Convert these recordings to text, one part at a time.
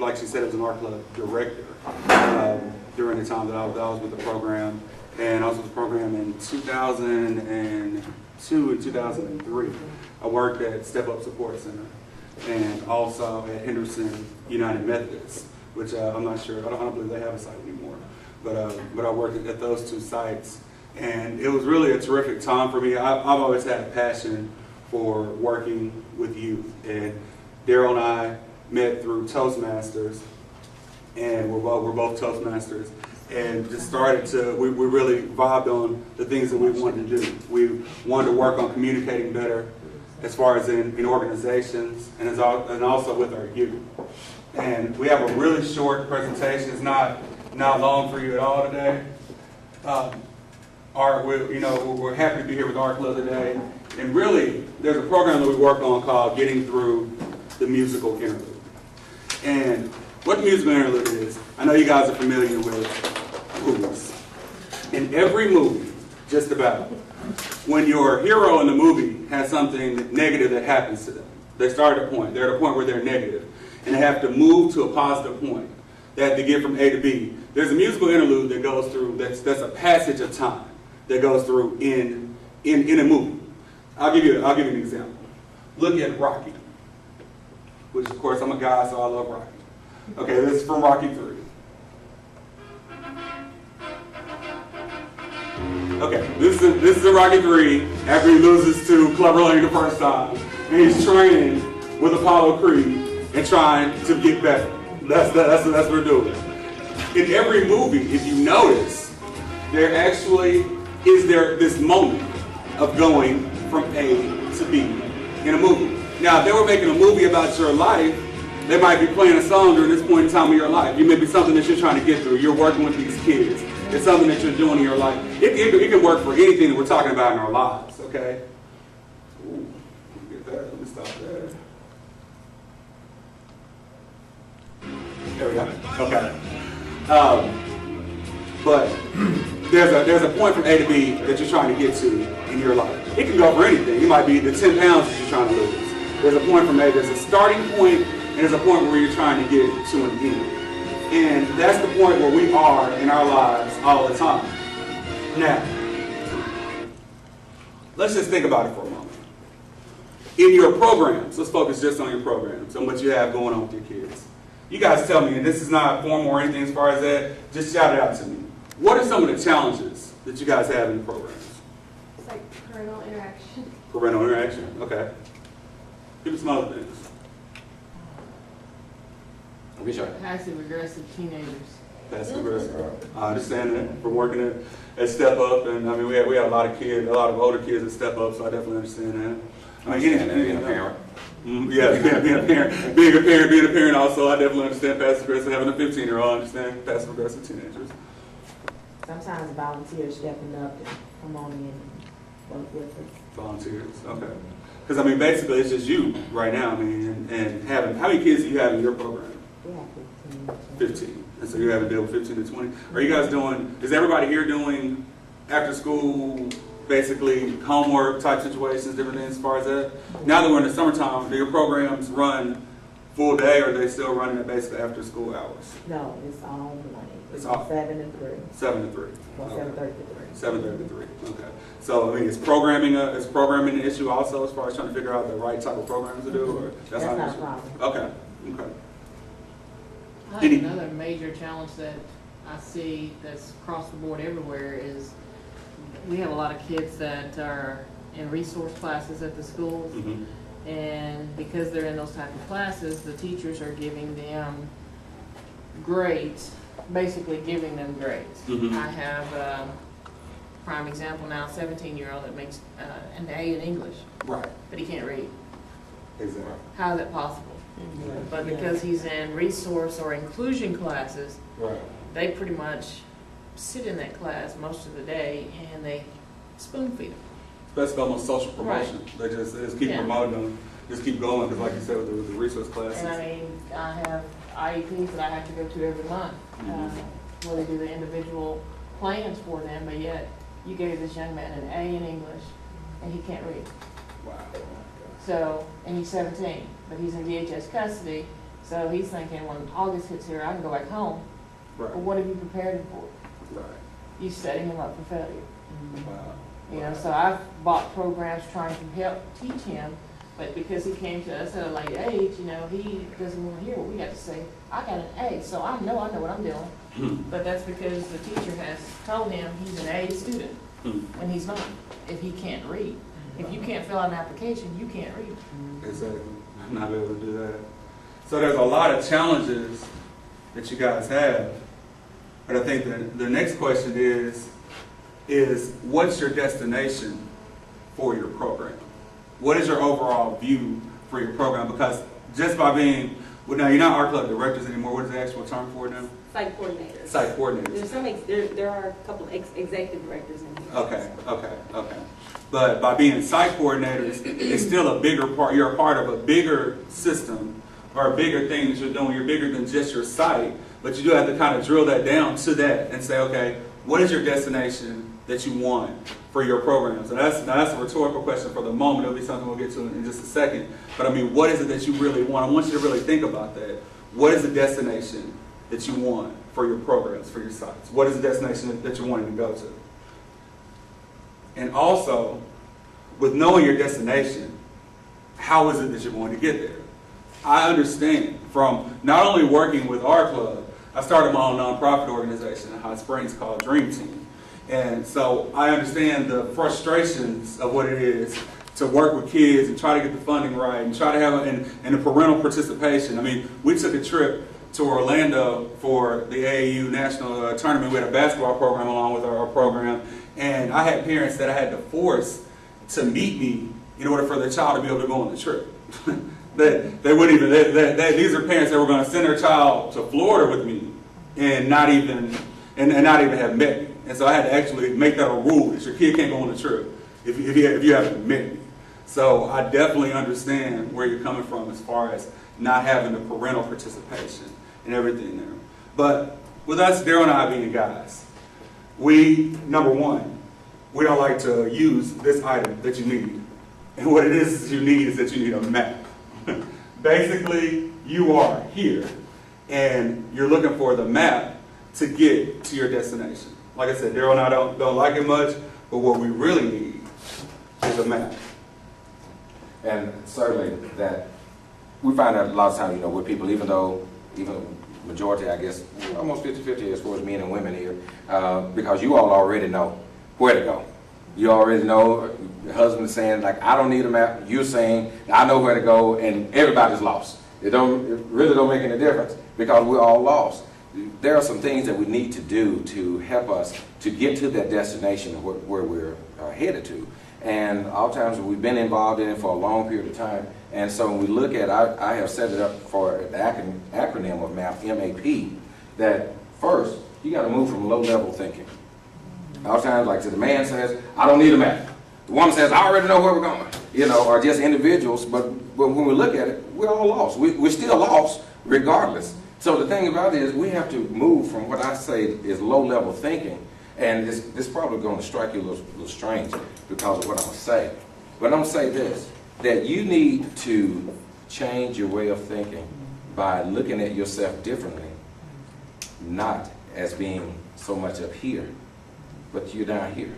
like she said, as an art club director during the time that I was with the program. And I was with the program in 2002 and 2003. I worked at Step Up Support Center and also at Henderson United Methodist, which I'm not sure, I don't believe they have a site anymore. But I worked at those two sites. And it was really a terrific time for me. I've always had a passion for working with youth. And Daryl and I met through Toastmasters, and we're both Toastmasters, and just started to, we really vibed on the things that we wanted to do. We wanted to work on communicating better as far as in organizations and also with our youth. And we have a really short presentation. It's not long for you at all today. We're happy to be here with Art Club today. And really, there's a program that we work on called Getting Through the Musical Interlude. And what the musical interlude is, I know you guys are familiar with movies. In every movie, just about, when your hero in the movie has something negative that happens to them, they start at a point. They're at a point where they're negative, and they have to move to a positive point. They have to get from A to B. There's a musical interlude that goes through, that's a passage of time that goes through in a movie. I'll give you an example. Look at Rocky, which of course I'm a guy, so I love Rocky. Okay, this is from Rocky 3. Okay, this is in Rocky 3 after he loses to Clubber Lang the first time, and he's training with Apollo Creed and trying to get better. That's what we're doing. In every movie, if you notice, there actually is this moment of going from A to B in a movie. Now, if they were making a movie about your life, they might be playing a song during this point in time of your life. It may be something that you're trying to get through. You're working with these kids. It's something that you're doing in your life. It can work for anything that we're talking about in our lives, okay? Ooh, get that. Let me stop there. There we go. Okay. But there's a point from A to B that you're trying to get to in your life. It can go for anything. It might be the 10 pounds that you're trying to lose. There's a point from A. There's a starting point, and there's a point where you're trying to get to an end. And that's the point where we are in our lives all the time. Now, let's just think about it for a moment. In your programs, let's focus just on your programs and what you have going on with your kids. You guys tell me, and this is not formal or anything as far as that, just shout it out to me. What are some of the challenges that you guys have in your programs? It's like parental interaction. Parental interaction, okay. Give me some other things. Passive aggressive teenagers. Passive aggressive. I understand that from working at Step Up, and I mean we have a lot of older kids at Step Up, so I definitely understand that. I mean, being a parent. Yeah, being a parent also, I definitely understand passive aggressive. Having a 15-year-old, I understand passive aggressive teenagers. Sometimes volunteers stepping up and come on in and work with us. Volunteers, okay. Because I mean, basically, it's just you right now. I mean, and having, how many kids do you have in your program? We have 15. 15. And so you're having to deal with 15 to 20. Are you guys doing, is everybody here doing after school, basically homework type situations, different things as far as that? Now that we're in the summertime, do your programs run full day, or are they still running at basically after school hours? No, it's all morning. It's all 7 to 3. 7 to 3. Or Okay. 7:30 to 3. 7:30 to 3. Okay. So I mean, is programming an issue also as far as trying to figure out the right type of programs to do, or That's not an a issue? problem. Okay. Okay. I think another major challenge that I see that's across the board everywhere is we have a lot of kids that are in resource classes at the schools, Mm-hmm. and because they're in those type of classes, the teachers are giving them grades, basically giving them grades. Mm-hmm. I have a prime example now, 17-year-old that makes an A in English, Right. but he can't read. Exactly. How is that possible? But because he's in resource or inclusion classes, Right. they pretty much sit in that class most of the day and they spoon feed them. That's almost social promotion. They just keep promoting them, just keep going, because like you said, with the resource classes. And I mean, I have IEPs that I have to go to every month, where they do the individual plans for them, but yet you gave this young man an A in English and he can't read. Wow. So, and he's 17, but he's in DHS custody, So he's thinking, when August hits here, I can go back home. But Right. what have you prepared him for? Right. You setting him up for failure. Wow. You know, so I've bought programs trying to help teach him, but because he came to us at a late age, you know, he doesn't want to hear what we got to say. I got an A, so I know what I'm doing. But that's because the teacher has told him he's an A student, and he's not, if he can't read. If you can't fill out an application, you can't read. Exactly. I'm not able to do that. So there's a lot of challenges that you guys have. But I think the next question is what's your destination for your program? What is your overall view for your program? Because just by being, well, now you're not art club directors anymore. What is the actual term for it now? Site coordinators. Site coordinators. There's some, there are a couple executive directors in here. Okay. But by being site coordinators, it's still a bigger part. You're a part of a bigger system or a bigger thing that you're doing. You're bigger than just your site, but you do have to kind of drill that down to that and say, okay, what is your destination that you want for your program? So that's a rhetorical question for the moment. It'll be something we'll get to in just a second. But I mean, what is it that you really want? I want you to really think about that. What is the destination that you want for your programs, for your sites? What is the destination that you're wanting to go to? And also, with knowing your destination, how is it that you're going to get there? I understand from not only working with our club, I started my own nonprofit organization in Hot Springs called Dream Team. And so I understand the frustrations of what it is to work with kids and try to get the funding right and try to have and the parental participation. I mean, we took a trip to Orlando for the AAU National Tournament. We had a basketball program along with our program. And I had parents that I had to force to meet me in order for their child to be able to go on the trip. They wouldn't even, these are parents that were going to send their child to Florida with me and not even have met me. And so I had to actually make that a rule that your kid can't go on the trip if you haven't met me. So I definitely understand where you're coming from as far as not having the parental participation and everything there. But with us, Daryl and I being guys, number one, we don't like to use this item that you need. And what it is you need is that you need a map. Basically, you are here, and you're looking for the map to get to your destination. Like I said, Daryl and I don't like it much, but what we really need is a map. And certainly that we find out a lot of times, with people, even majority, I guess, almost 50-50 as far as men and women here, because you all already know where to go. You already know, your husband is saying, like, I don't need a map. You're saying, I know where to go, and everybody's lost. It really don't make any difference because we're all lost. There are some things that we need to do to help us to get to that destination where we're headed to. And oftentimes we've been involved in it for a long period of time. And so when we look at, I have set it up for the acronym of MAP, M-A-P, that first, you got to move from low-level thinking. Oftentimes, like the man says, I don't need a map. The woman says, I already know where we're going. Or just individuals, but when we look at it, we're all lost. We're still lost regardless. So the thing about it is we have to move from what I say is low-level thinking, and it's probably going to strike you a little strange because of what I'm going to say. But I'm going to say this, that you need to change your way of thinking by looking at yourself differently, not as being so much up here, but you're down here.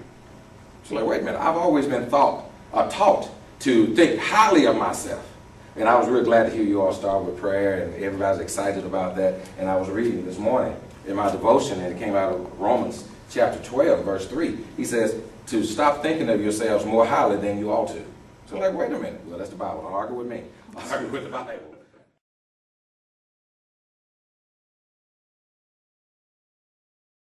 It's like, wait a minute, I've always been taught to think highly of myself. And I was real glad to hear you all start with prayer, and everybody's excited about that. And I was reading this morning in my devotion, and it came out of Romans chapter 12, verse 3. He says, to stop thinking of yourselves more highly than you ought to. So like, wait a minute. Well, that's the Bible. Don't argue with me. I'll argue with the Bible.